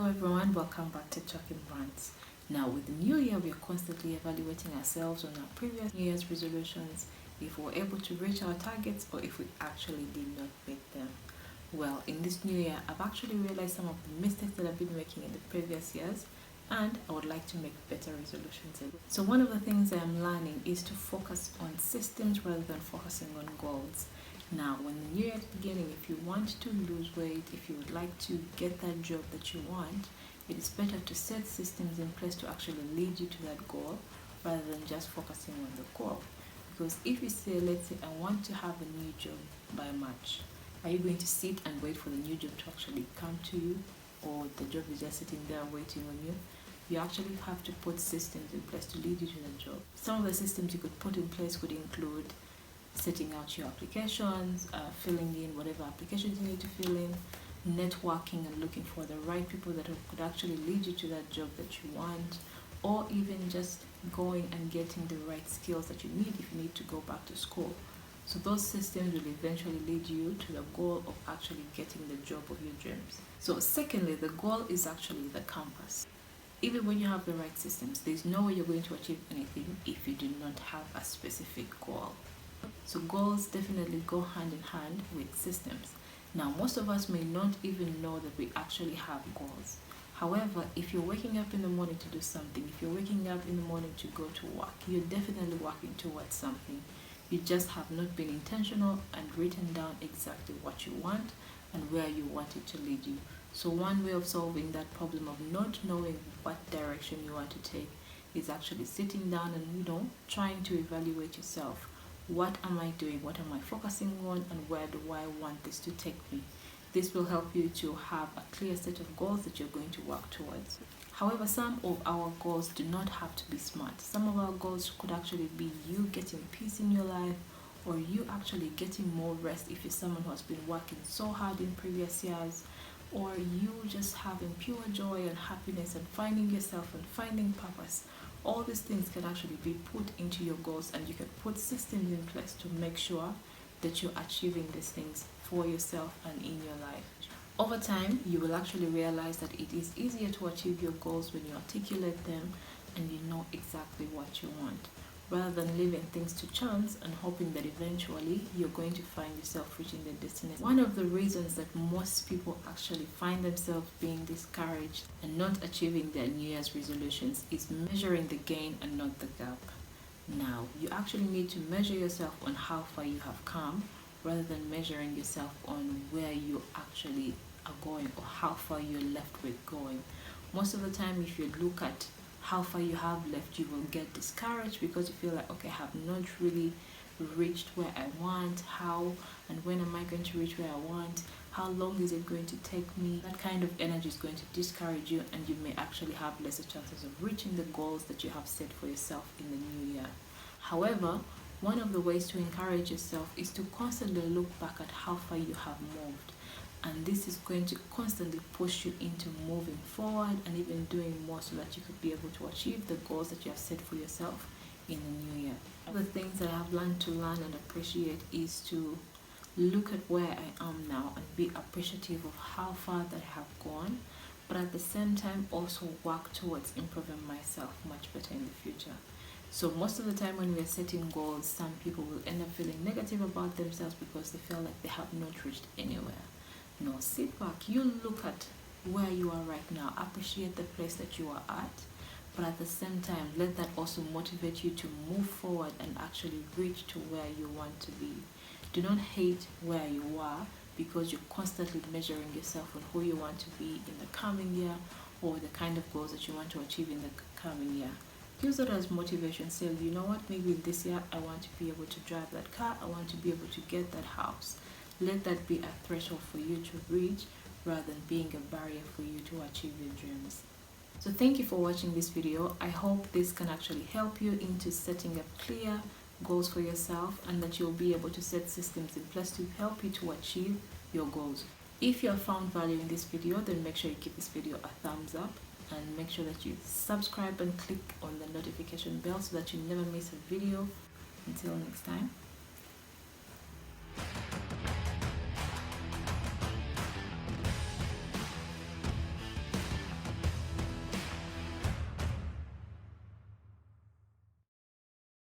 everyone, welcome back to Talking Brands. Now with the new year, we are constantly evaluating ourselves on our previous New Year's resolutions, if we were able to reach our targets or if we actually did not meet them. Well, in this new year, I've actually realized some of the mistakes that I've been making in the previous years, and I would like to make better resolutions. So one of the things I am learning is to focus on systems rather than focusing on goals. Now, when the new year is beginning, if you want to lose weight, if you would like to get that job that you want, it is better to set systems in place to actually lead you to that goal rather than just focusing on the goal. Because if you say, let's say, I want to have a new job by March, are you going to sit and wait for the new job to actually come to you, or the job is just sitting there waiting on you? You actually have to put systems in place to lead you to the job. Some of the systems you could put in place could include setting out your applications, filling in whatever applications you need to fill in, networking and looking for the right people that could actually lead you to that job that you want, or even just going and getting the right skills that you need if you need to go back to school. So those systems will eventually lead you to the goal of actually getting the job of your dreams. So secondly, the goal is actually the compass. Even when you have the right systems, there's no way you're going to achieve anything if you do not have a specific goal. So goals definitely go hand in hand with systems. Now, most of us may not even know that we actually have goals. However, if you're waking up in the morning to do something, if you're waking up in the morning to go to work, you're definitely working towards something. You just have not been intentional and written down exactly what you want and where you want it to lead you. So one way of solving that problem of not knowing what direction you want to take is actually sitting down and, trying to evaluate yourself. What am I doing? What am I focusing on? And where do I want this to take me? This will help you to have a clear set of goals that you're going to work towards. However, some of our goals do not have to be smart. Some of our goals could actually be you getting peace in your life, or you actually getting more rest if you're someone who has been working so hard in previous years, or you just having pure joy and happiness and finding yourself and finding purpose. All these things can actually be put into your goals, and you can put systems in place to make sure that you're achieving these things for yourself and in your life. Over time, you will actually realize that it is easier to achieve your goals when you articulate them and you know exactly what you want, rather than leaving things to chance and hoping that eventually you're going to find yourself reaching their destination. One of the reasons that most people actually find themselves being discouraged and not achieving their New Year's resolutions is measuring the gain and not the gap. Now, you actually need to measure yourself on how far you have come rather than measuring yourself on where you actually are going or how far you're left with going. Most of the time, if you look at how far you have left, you will get discouraged because you feel like, okay, I have not really reached where I want. How and when am I going to reach where I want? How long is it going to take me? That kind of energy is going to discourage you, and you may actually have lesser chances of reaching the goals that you have set for yourself in the new year. However, one of the ways to encourage yourself is to constantly look back at how far you have moved. And this is going to constantly push you into moving forward and even doing more so that you could be able to achieve the goals that you have set for yourself in the new year. One of the things that I have learned to learn and appreciate is to look at where I am now and be appreciative of how far that I have gone, but at the same time also work towards improving myself much better in the future. So most of the time when we are setting goals, some people will end up feeling negative about themselves because they feel like they have not reached anywhere. No, sit back, you look at where you are right now, appreciate the place that you are at, but at the same time, let that also motivate you to move forward and actually reach to where you want to be. Do not hate where you are because you're constantly measuring yourself on who you want to be in the coming year or the kind of goals that you want to achieve in the coming year. Use it as motivation. Say, you know what, maybe this year I want to be able to drive that car, I want to be able to get that house. Let that be a threshold for you to reach rather than being a barrier for you to achieve your dreams. So thank you for watching this video. I hope this can actually help you into setting up clear goals for yourself, and that you'll be able to set systems in place to help you to achieve your goals. If you have found value in this video, then make sure you give this video a thumbs up and make sure that you subscribe and click on the notification bell so that you never miss a video. Until next time.